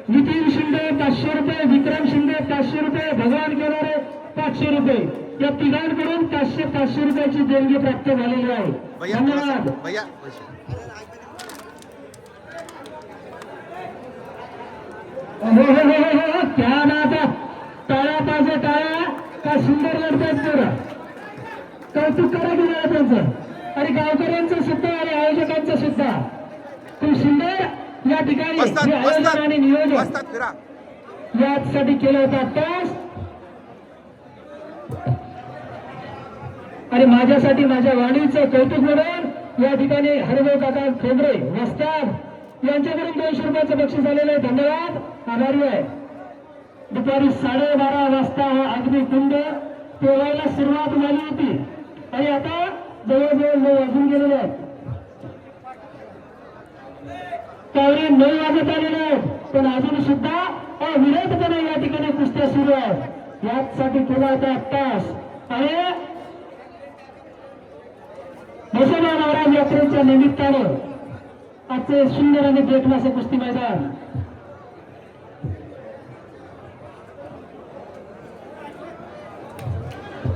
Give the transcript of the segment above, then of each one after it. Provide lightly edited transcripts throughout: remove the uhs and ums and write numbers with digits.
नितीन शिंदे 500 रुपये, विक्रम शिंदे 500 रुपये, भगवान केदारे 500 रुपये. या तिघांकडून 500 रुपयाची देणगी प्राप्त झालेली आहे. धन्यवाद. क्या नात टाळ्या पाहिजे, टाळ्या. काय सुंदर लढतात बरं. कौतुक करा गेलं त्यांचं आणि गावकऱ्यांचं सुद्धा आणि आयोजकांचं सुद्धा. खूप सुंदर या ठिकाणी आयोजन आणि नियोजन यासाठी केलं होतं आत्ताच. आणि माझ्यासाठी माझ्या वाणीचं कौतुक म्हणून या ठिकाणी हरिभाऊ काका खोबरे वस्ताद यांच्याकडून 200 रुपयाचं बक्षीस आलेलं आहे. धन्यवाद, आभारी आहे. दुपारी 12:30 वाजता हा अग्निकुंड पेवायला सुरुवात झाली होती आणि आता जवळजवळ 9 वाजून गेलेले आहेत. त्यावेळी 9 वाजत आलेले आहेत, पण अजून सुद्धा अविरतपणे या ठिकाणी कुस्त्या सुरू आहेत. यासाठी केला होता तास. आणि म्हसोबा महाराज यात्रेच्या निमित्तानं आजचे सुंदर आणि देखणं असं कुस्ती मैदान.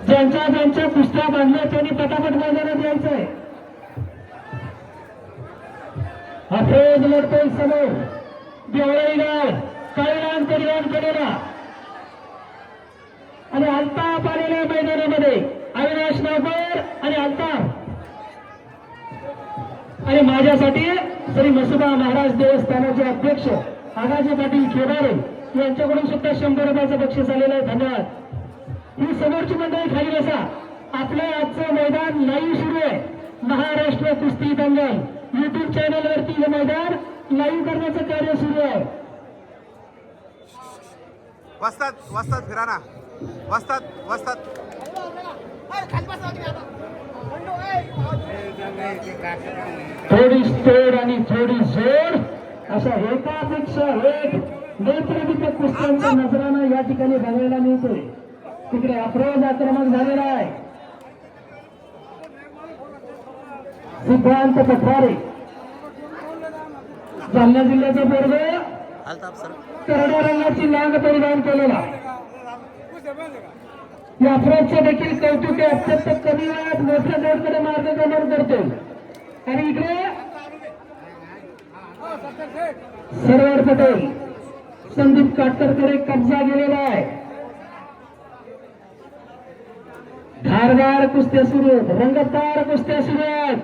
ज्यांच्या ज्यांच्या कुस्त्या बांधल्या त्यांनी पटापट मैदानात यायचंय. अफरोज लढतोय समोर देवळाई गाव काळीराम परिधान केलेला आणि अल्ताफ आलेल्या मैदानामध्ये अविनाश नावकर आणि अल्ताफ. आणि माझ्यासाठी श्री म्हसोबा महाराज देवस्थानाचे अध्यक्ष आगाजी पाटील खेबारे यांच्याकडून सुद्धा 100 रुपयाचं बक्षीस आलेलं आहे. धन्यवाद. ही समोरची मंडळी खाली बसा. आपलं आजचं मैदान लाईव्ह सुरू आहे. महाराष्ट्र कुस्ती दंगल युट्यूब चॅनल वरती हे मैदान लाईव्ह करण्याचं कार्य सुरू आहे. वस्ताद फिराना वस्ताद थोडी तोड आणि थोडी जोड अशा एकापेक्षा एक नेत्रदीपक कुस्त्यांचा नजराना या ठिकाणी बघायला मिळतोय. तिकडे अफरोज आक्रमक झालेला आहे. सिद्धांत पठारे जालना जिल्ह्याचा पोरग करड्या रंगाची लांग परिधान केलेला. या अफरोजचे देखील कौतुक आहे. अत्यंत कमी वेळात मोठ्या जोडकडे मार्गक्रमण करतो. आणि इकडे सरवर पटेल संदीप काटकरकडे कब्जा गेलेला आहे. धारदार कुस्त्या सुरू आहेत, रंगतदार कुस्त्या सुरू आहेत.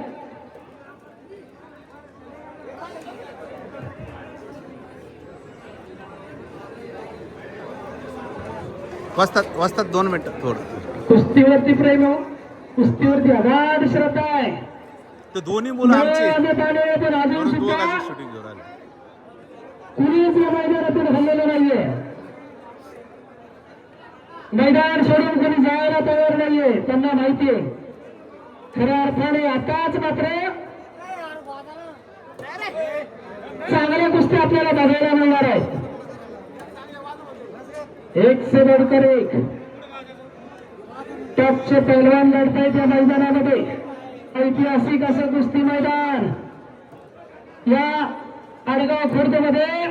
वस्ताद 2 मिनिटं थोडं. कुस्तीवरती प्रेम, कुस्तीवरती अगाध श्रद्धा आहे. तर दोन्ही मुलं आमची पण अजून सुद्धा शूटिंग घेऊन आले. कुणीच या मैदानातून हल्लेलं नाहीये. मैदान सोडून कोणी जायला तयार नाहीये. त्यांना माहितीये खऱ्या अर्थाने आताच मात्र चांगल्या कुस्त्या आपल्याला बघायला मिळणार आहेत. एक से बढ़कर एक टॉपचे पैलवान लढतायत या मैदानामध्ये. ऐतिहासिक असं कुस्ती मैदान या आडगाव खुर्द मध्ये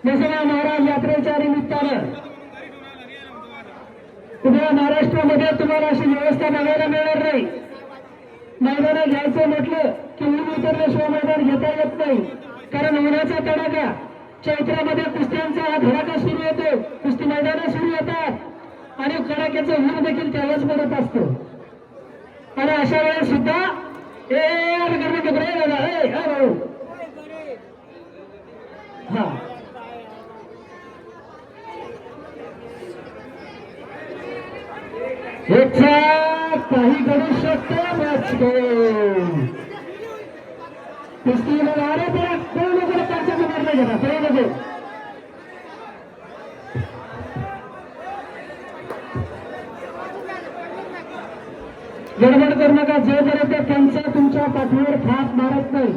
म्हसोबा महाराज यात्रेच्या निमित्तानं उद्या महाराष्ट्रामध्ये तुम्हाला अशी व्यवस्था बघायला मिळणार नाही. मैदान घ्यायचं म्हटलं की ऊन उतरल्याशिवाय मैदान घेता येत नाही. कारण उन्हाचा तडाखा चैत्रामध्ये कुस्त्यांचा हा धडाका सुरू होतो. कुस्ती मैदानं सुरू होतात आणि कडाक्याचं ऊन देखील त्यालाच पडत असतो. आणि अशा वेळेस सुद्धा हा काही घडू शकतो. मॅच कुस्ती अरे कोण लोक त्यांच्या निर्णय घेणार ते लोक गडबड करू नका. जोपर्यंत त्यांचा तुमच्या पाठीवर फास मारत नाही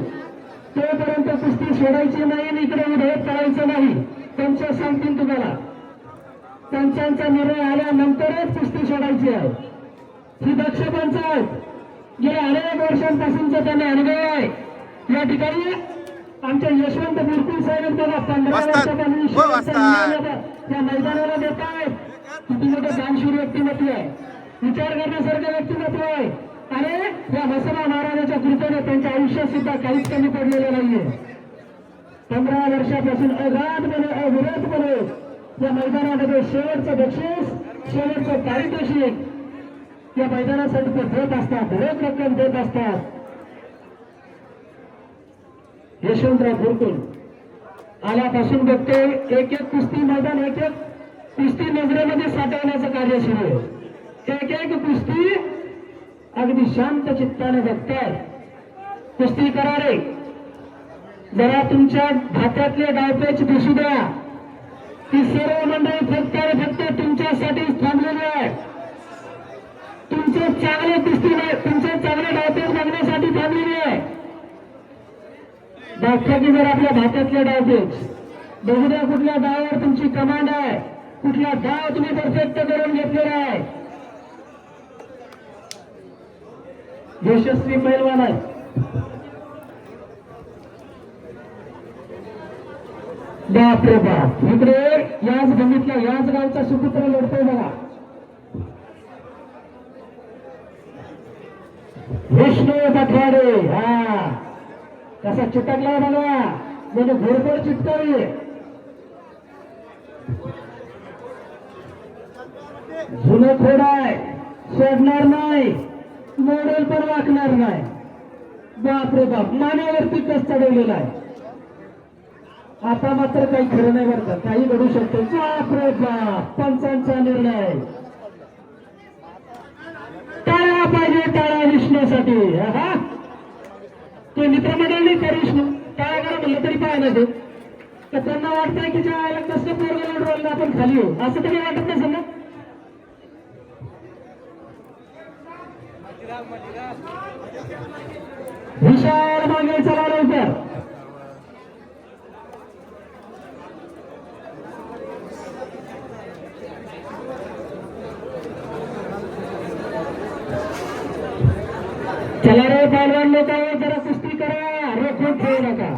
तोपर्यंत कुस्ती सोडायची नाही आणि इकडे विधेयक करायचं नाही. त्यांच्या सांगतील तुम्हाला. त्यांचा निर्णय आल्यानंतरच कुस्ती सोडायची आहे. ही दक्ष पंचायत गेल्या अनेक वर्षांपासूनचा त्यांना अनुभव आहे. या ठिकाणी आमच्या यशवंत मूर्ती साहेब बघा 15 वस्ताद. वर्षापासून हो, वस्ताद. त्या मैदानाला देत आहेत. किती मोठं दानशूर व्यक्तिमत्व आहे, विचार करण्यासारखं व्यक्तिमत्व आहे. आणि या म्हसोबा महाराजाच्या कृपेने त्यांच्या आयुष्यात सुद्धा काहीच कमी पडलेलं नाहीये. 15 वर्षापासून अगाधपणे अविरतपणे या मैदानामध्ये शेवटचं बक्षीस, शेवटचं पारितोषिक या मैदानासाठी ते देत असतात, रोख रक्कम देत असतात. यशवंतराव भुरकुल आल्यापासून बघते एक एक कुस्ती मैदान, एक एक कुस्ती नजरेमध्ये साठवण्याचं कार्य सुरू आहे. एक एक कुस्ती अगदी शांत चित्ताने बघताय. कुस्ती करारे जरा तुमच्या खात्यातले डावपेच दिसू द्या. ती सर्व मंडळी फक्त आणि फक्त तुमच्यासाठीच थांबलेली आहे. तुमचे चांगले कुस्ती नाही, तुमचे चांगले डावपेच बघण्यासाठी थांबलेली आहे. दाखवा की जर आपल्या भात्यातले डावपेच बघू द्या कुठल्या डावावर तुमची कमांड आहे, कुठला डाव तुम्ही परफेक्ट करून घेतलेला आहे. यशस्वी पैलवान आहे. बाप रे बाप, इकडे याच गणितला याच गावचा सुपुत्र लढतोय बघा. विष्णू पठवाडे. हा कसा चिटकला बघा, म्हणजे घोरपड चिटकावी. जुनं खोड आहे, सोडणार नाही, मोडेल पण वाकणार नाही. बाप रे बाप, मानेवरती कस चढवलेला आहे. आता मात्र काही खरं नाही बरं का, काही घडू शकतं. बाप रे बाप, पंचांचा निर्णय. टाळ्या पाहिजे, टाळ्या विष्णूसाठी. हा ते मित्रमंडळी त्या विष्णू टाळ्या करा म्हणलं तरी पाहायला ते, तर त्यांना वाटतंय की ज्या वेळेला कसं पोरगं लढवलं आपण खाली येऊ, असं तरी वाटत नाही समजा. विशाल मागे चला लवकर. चला रे पैलवान लोक, जरा कुस्ती करा, रोखून ठेवू नका.